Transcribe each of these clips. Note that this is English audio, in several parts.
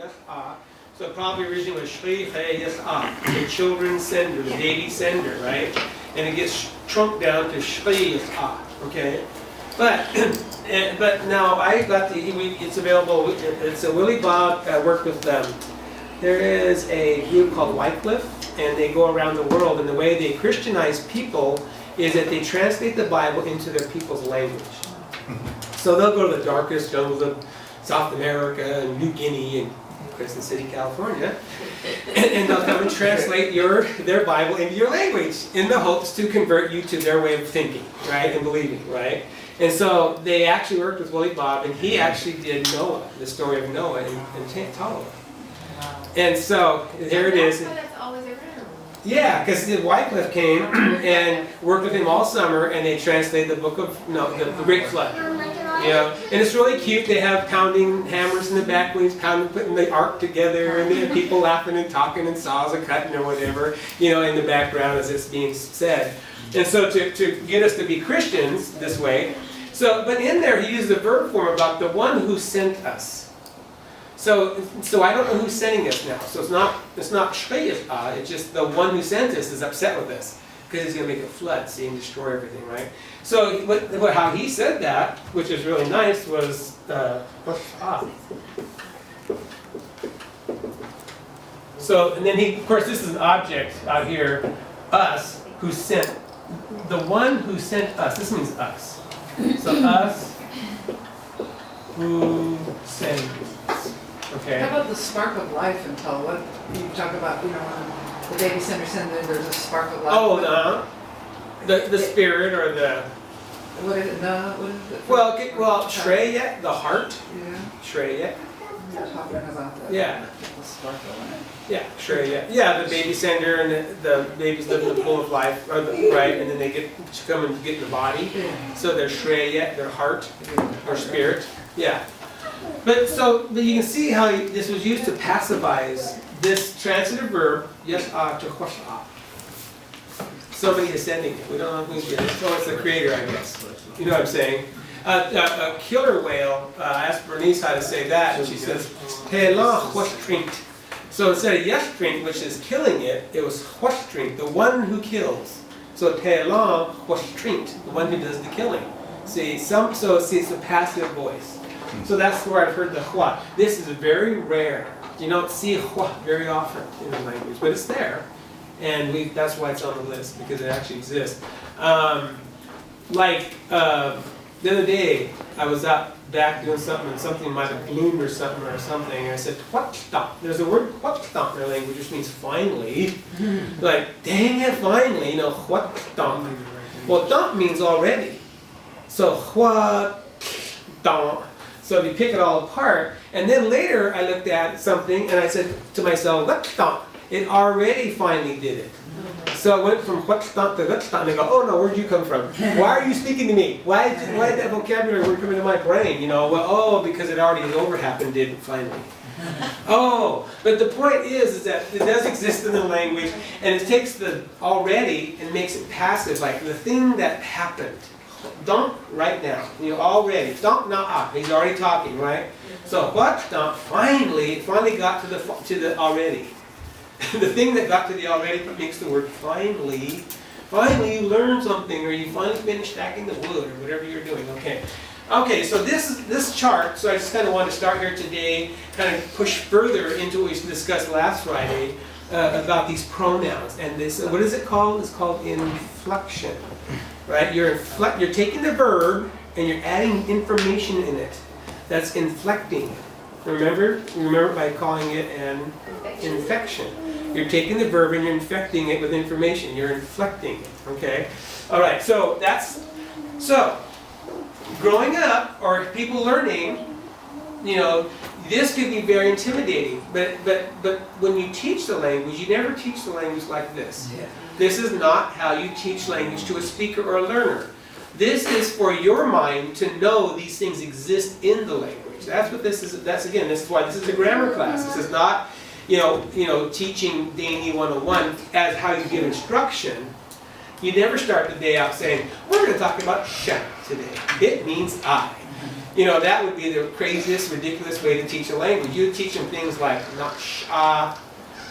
yes, So it probably originally was shri, he, yes, the children's sender, the baby sender, right? And it gets shrunk down to shri, yes, okay? But now I got it's available, it's a Willie Bob worked with them. There is a group called Wycliffe, and they go around the world, and the way they Christianize people is that they translate the Bible into their people's language. So they'll go to the darkest jungles of South America and New Guinea and Crescent City, California, and they'll come and translate their Bible into your language in the hopes to convert you to their way of thinking, right, and believing, right? And so they actually worked with Willie Bob, and he actually did Noah, the story of Noah, and Tala. And so there it is. That's always around. Yeah, because Wycliffe came and worked with him all summer, and they translated the book of the Great Flood. You know, and it's really cute. They have pounding hammers in the back wings, putting the ark together, and they have people laughing and talking, and saws are cutting or whatever, you know, in the background as it's being said. And so to get us to be Christians this way, but in there he used the verb form about the one who sent us. So I don't know who's sending us now. So it's not Shreya's, it's just the one who sent us is upset with us because he's going to make a flood, see, and destroy everything, right? So how he said that, which is really nice, was So, and then of course, this is an object out here, us, who sent, the one who sent us. This means us. So us who sent us. Okay. How about the spark of life until what you talk about, when the baby center sending, there's a spark of life. Oh, the spirit or the. What is it? No, what is it? Well, Shreya, the heart. Yeah. Shreya. You're talking about that. Yeah. The spark of life. Yeah, Shreya. Yeah, the baby sender and the babies live in the pool of life, right? And then they come and get in the body. Yeah. So they're Shreya, their heart, or spirit. Yeah. But you can see how this was used to passivize this transitive verb, yes, to hush. Somebody is sending it. We don't know who's getting it. So it's the creator, I guess. You know what I'm saying? A killer whale, I asked Bernice how to say that, and she says, Te la huashtrint. So instead of yashtrint, which is killing it, it was huashtrint, the one who kills. So Te la huashtrint, the one who does the killing. See, it's a passive voice. So that's where I've heard the hua. This is very rare. You don't see hua very often in the language, but it's there. And that's why it's on the list, because it actually exists. The other day, I was out back doing something, and something might have bloomed or something, and I said, what stop? There's a word, what stop, in their language, which means finally. Like, dang it, finally, what stop? Well, dump means already. So, what dump? So if you pick it all apart, and then later I looked at something, and I said to myself, what stop? It already finally did it. So I went from what stop to what stop, and I go, oh no, where'd you come from? Why are you speaking to me? Why did that vocabulary word come into my brain? Because it already is over, happened, did finally. But the point is that it does exist in the language, and it takes the already and makes it passive, like the thing that happened. Don't right now. Already. Don't not. He's already talking, right? So what? Don't finally got to the already. The thing that got to the already makes the word finally. Finally, you learned something, or you finally finished stacking the wood, or whatever you're doing. Okay. So this chart. So I just kind of want to start here today, kind of push further into what we discussed last Friday about these pronouns. And this, what is it called? It's called inflection. Right? You're taking the verb and you're adding information in it. That's inflecting. Remember by calling it an infection. You're taking the verb and you're infecting it with information. You're inflecting it. Okay? All right. So growing up or people learning, this could be very intimidating. But when you teach the language, you never teach the language like this. Yeah. This is not how you teach language to a speaker or a learner. This is for your mind to know these things exist in the language. That's what this is. This is why this is a grammar class. This is not, teaching Dee-ni 101 as how you give instruction. You never start the day out saying, we're going to talk about sha today. It means I. You know, that would be the craziest, ridiculous way to teach a language. You teach them things like not sha.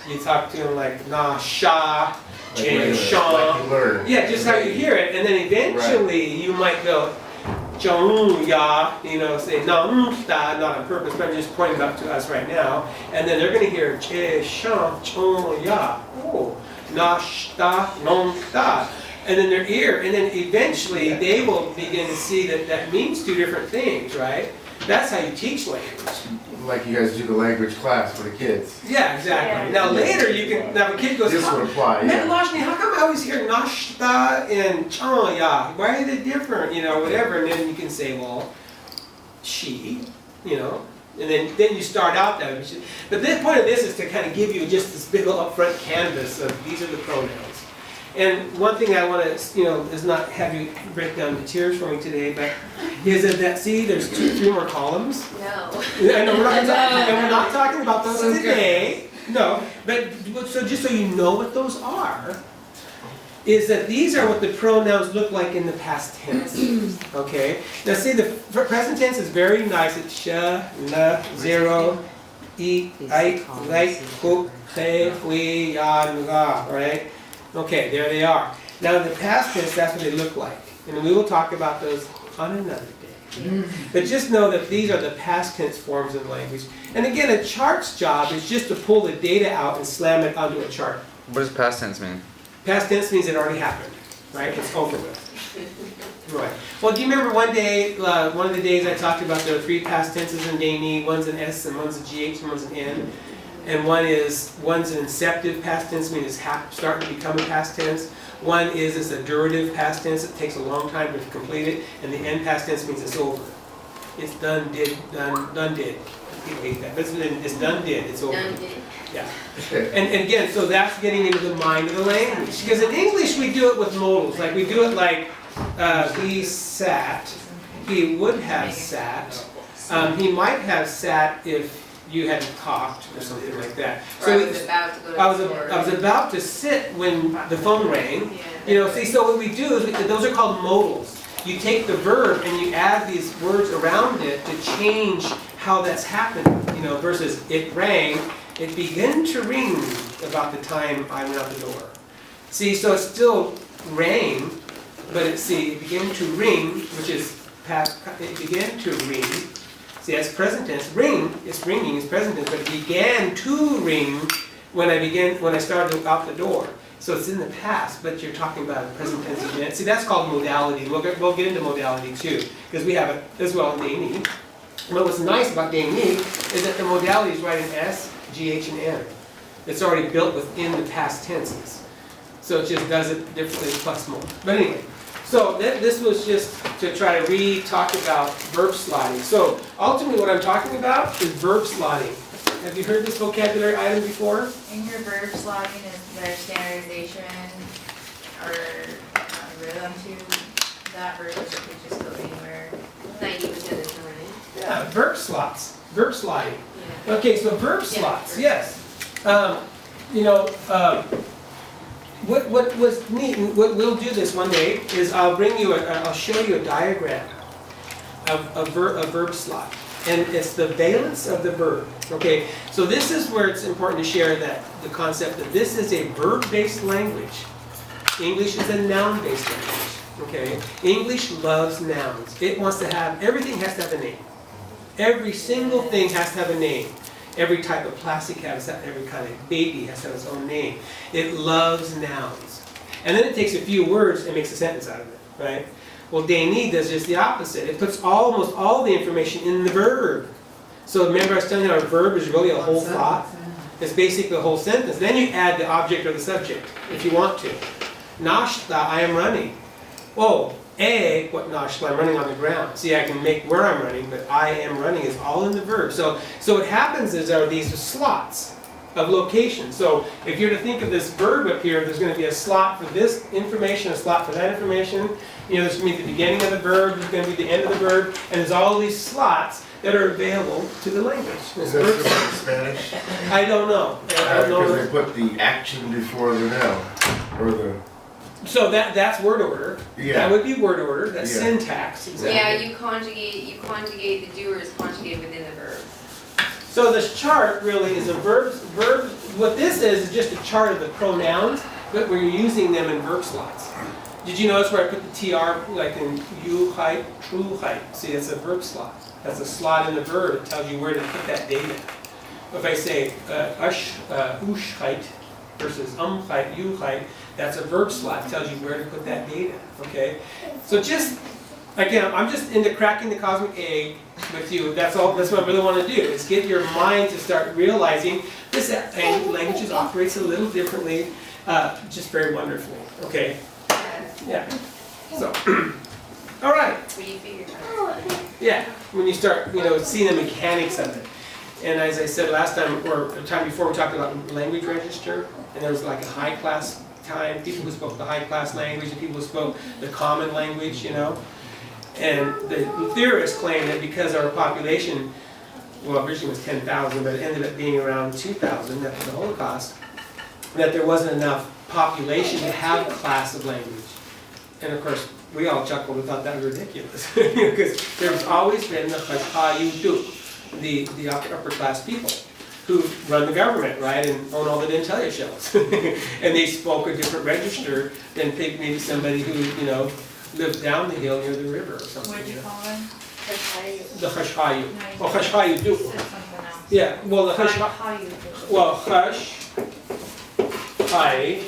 You talk to them like na sha, and sha. Like you learn. Yeah, just how you hear it, and then eventually you might go chong ya. You know, say na da, not on purpose, but I'm just pointing up to us right now. And then they're going to hear che sha chong ya. Oh, na shta nong da. And then their ear, and then eventually they will begin to see that that means two different things, right? That's how you teach language. Like you guys do the language class for the kids. Yeah, exactly. Yeah. Now later you can, now if a kid goes, This would apply, Man, yeah. Lashni, how come I always hear nashta and chaya? Why are they different? You know, whatever. And then you can say, well, she, you know, and then you start out that way. But the point of this is to kind of give you just this big upfront canvas of these are the pronouns. And one thing I want to, you know, is not have you break down the tiers for me today, but is that see, there's three more columns. No. I know we're not talking about those today. No, but so just so you know what those are, is that these are what the pronouns look like in the past tense. Okay. Now see, the present tense is very nice. It's sha, la, zero, eat, ite, like, cook, say, we, ya, nga. Right. Okay, there they are. Now in the past tense, that's what they look like. And we will talk about those on another day. But just know that these are the past tense forms of language. And again, a chart's job is just to pull the data out and slam it onto a chart. What does past tense mean? Past tense means it already happened, right? It's over with. Right. Well, do you remember one day, one of the days I talked about there are three past tenses in Dee-ni, one's an S and one's a GH and one's an N. And one's an inceptive past tense, meaning it's starting to become a past tense. One is a durative past tense, it takes a long time to complete it. And the end past tense means it's over. It's done, did, done, did. People hate that, but it's done, did, it's over. Done did. Yeah. And again, so that's getting into the mind of the language. Because in English we do it with modals, like we do it like he sat, he would have sat, he might have sat if you hadn't coughed or something like that. Or I was about to go to the store. I was about to sit when the phone rang. Yeah. You know, see, so what we do is, those are called modals. You take the verb and you add these words around it to change how that's happened. You know, versus it rang, it began to ring about the time I went out the door. See, so it still rang, but it began to ring, which is past, it began to ring. See, that's present tense. Ring, it's ringing, it's present tense, but it began to ring when I started out the door. So it's in the past, but you're talking about the present tense again. See, that's called modality. We'll get into modality too, because we have it as well in Dee-ni. But what's nice about Dee-ni is that the modality is right in S, GH, and N. It's already built within the past tenses. So it just does it differently plus more. But anyway. So this was just to try to re-talk about verb slotting. So ultimately what I'm talking about is verb slotting. Have you heard this vocabulary item before? In your verb slotting, is there standardization or rhythm to that verb, or it could just go anywhere? 90% of the time. Yeah, verb slots, verb slotting. Yeah. Okay, so verb slots, yes. What was neat, and what we'll do this one day, is I'll show you a diagram of a verb slot. And it's the valence of the verb. Okay, so this is where it's important to share the concept that this is a verb-based language. English is a noun-based language. Okay, English loves nouns. It wants to have, everything has to have a name. Every single thing has to have a name. Every type of plastic has to have, every kind of baby has to have its own name. It loves nouns. And then it takes a few words and makes a sentence out of it, right? Well, Dee-ni does just the opposite. It puts almost all the information in the verb. So remember I was telling you our verb is really a whole thought? It's basically a whole sentence. Then you add the object or the subject, if you want to. Nashta, I am running. Oh, what nashta, I'm running on the ground. See, I can make where I'm running, but I am running is all in the verb. So what happens is there are these slots of location. So if you're to think of this verb up here, there's going to be a slot for this information, a slot for that information. You know, there's going to be the beginning of the verb, there's going to be the end of the verb, and there's all these slots that are available to the language. Is that true in Spanish? I don't know. I don't Because know. they put the action before the noun, or the So that's word order. That Yeah. would be word order. That's Yeah. syntax. Exactly. Yeah, you conjugate, the doer is conjugated within the verb. So this chart really is a verb. What this is just a chart of the pronouns, but we're using them in verb slots. Did you notice where I put the tr, like in you height, true height? See, that's a verb slot. That's a slot in the verb. It tells you where to put that data. If I say ush height versus height, you height, that's a verb slot. It tells you where to put that data. Okay. So just again, I'm just into cracking the cosmic egg with you. That's all. That's what I really want to do, is get your mind to start realizing this language just operates a little differently, just very wonderfully. Okay. Yeah. So, all right. What do you figure? Yeah. When you start, seeing the mechanics of it. And as I said last time, or the time before, we talked about language register, and there was like a high class time, people who spoke the high class language, and people who spoke the common language, And the theorists claim that because our population, well, originally was 10,000, but it ended up being around 2,000 after the Holocaust, that there wasn't enough population to have a class of language. And of course, we all chuckled and thought that was ridiculous, because there's always been the Chashayudu, the upper class people who run the government, right, and own all the dentalia shells. And they spoke a different register than maybe somebody who, lived down the hill near the river or something. What did you call them? The Chashhayu. No, you Well, Chashhayu do. said something else. Yeah, well, the Chashhayu. How you do it. Well, Hush, Hi,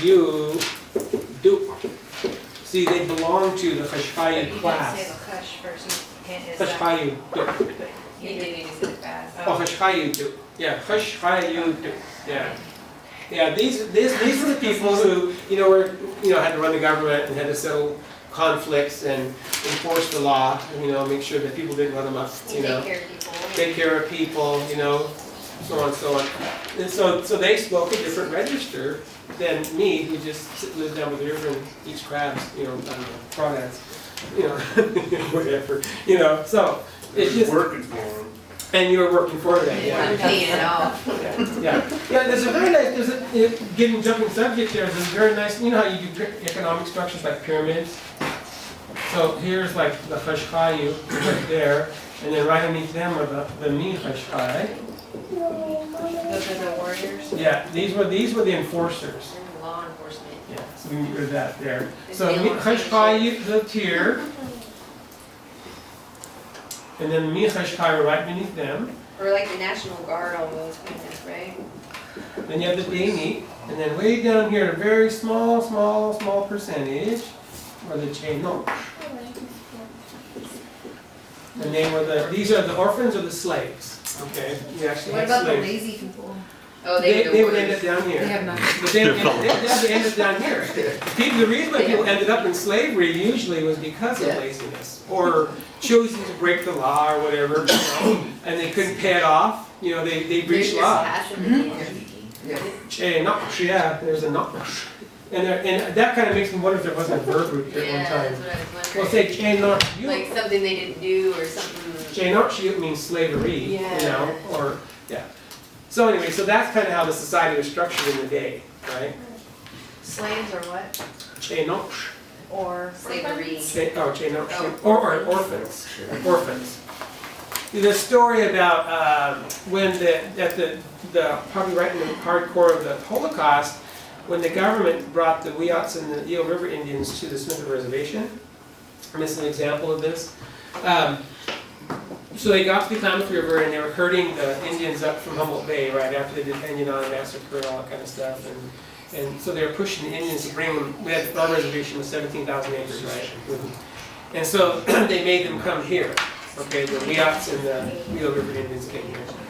You, Do. See, they belong to the But Chashhayu you didn't say class. the hush first, you can't, is that? Chashhayu Do. You didn't need to say it fast. Oh, Chashhayu Do. Yeah, Chashhayu Do. Yeah. Yeah, these were the people who, had to run the government and had to settle conflicts and enforce the law, make sure that people didn't run them up, Take care of people. take care of people, so on and so on. And so they spoke a different register than me, who just lives down by the river and eats crabs, I don't know, crawdads, whatever, so it's just, Working for them. and you were working for that, yeah. I'm paying it off. Yeah, there's a very nice, jumping subject there, there's a very nice, how you do economic structures like pyramids? So here's like the Chashhayu right there, and then right underneath them are the Mi Chashhai. Those are the warriors? Yeah, these were the enforcers. Law enforcement. Yeah, so we can get rid of that there. Is So the Mi law Chashhai lived here, and then Mi Chashhai were right beneath them. Or like the National Guard almost, kind of, right? Then you have the Dee-ni, and then way down here, a very small percentage, are the Cheno. And these are the orphans or the slaves. Okay, we actually What had about the slaves. lazy people? Oh, They the would end up worst. down here. They have nothing. But they had to end up down here. The reason why people ended up in slavery usually was because of Yeah. laziness, or choosing to break the law or whatever, and they couldn't pay it off. They They're breached just law. passive at the end. Yeah, there's a knock. And that kind of makes me wonder if there wasn't a verb root here at one Yeah, time. that's what I was Well, wondering. say chain not Like something they didn't do or something. chain not means slavery, Yeah. or yeah. So anyway, so that's kind of how the society was structured in the day, right? Slaves or what? Chain not, Or? Slavery. chain not, Oh. or orphans, orphans. The story about when probably right in the hardcore of the Holocaust, when the government brought the Wiyats and the Eel River Indians to the Smith Reservation, and this is an example of this. So they got to the Klamath River and they were herding the Indians up from Humboldt Bay right after they did Penyanon massacre and all that kind of stuff. And so they were pushing the Indians to bring them. We had our reservation was 17,000 acres, right? And so they made them come here. Okay, the Wiyats and the Eel River Indians came here.